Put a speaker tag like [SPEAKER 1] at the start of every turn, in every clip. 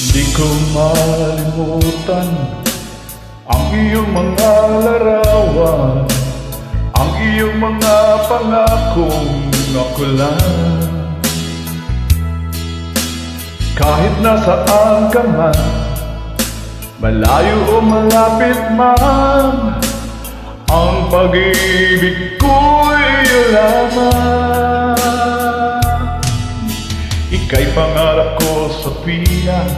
[SPEAKER 1] Di ko malimutan ang iyong mga larawan, ang iyong mga pangakong ako lang. Kahit nasaan ka man, malayo o malapit man, ang pag-ibig ko'y iyo lamang. Ika'y pangarap ko sa pilang,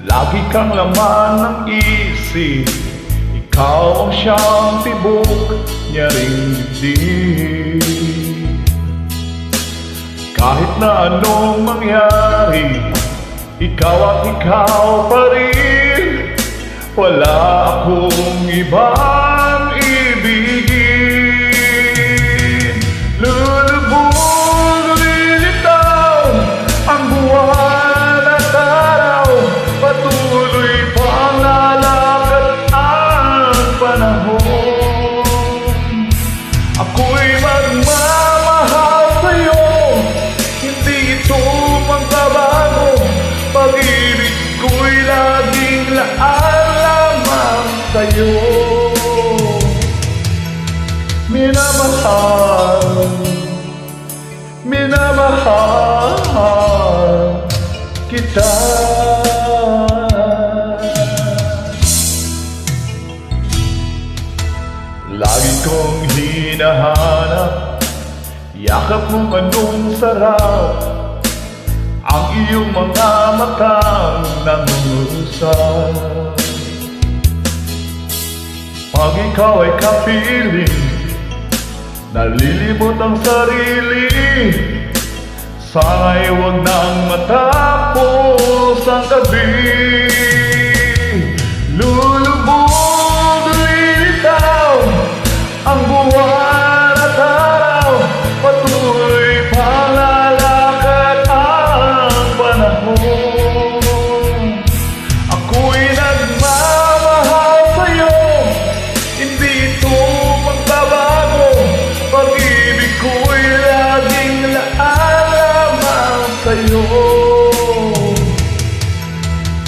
[SPEAKER 1] lagi kang laman ng isip. Ikaw ang siyang tibok niya ring dibdib. Kahit na anong mangyari, ikaw at ikaw pa rin. Wala akong ibang ibigin. Lulubog, lilitaw ang buwan at araw. Patuloy pang lalakad ang panahon. Ako'y magmamahal sa'yo, hindi ito magbabago. Pag-ibig ko'y laging laan lamang sa'yo. Minamahal, minamahal kita. Lagi kong hinahanap yakap mo anong sarap, ang iyong mga matang nangungusap. Pag ikaw ay kapiling, nalilimot ang sarili. Sana'y huwag nang matapos ang gabi. Lulubog, lilitaw ang buwan at araw. Patuloy pang lalakad ang panahon. Ako'y nagmamahal sa'yo, hindi ito magbabago. Pag-ibig ko'y laging laan lamang sa'yo.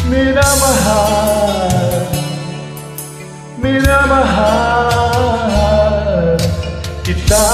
[SPEAKER 1] Minamahal, minamahal kita.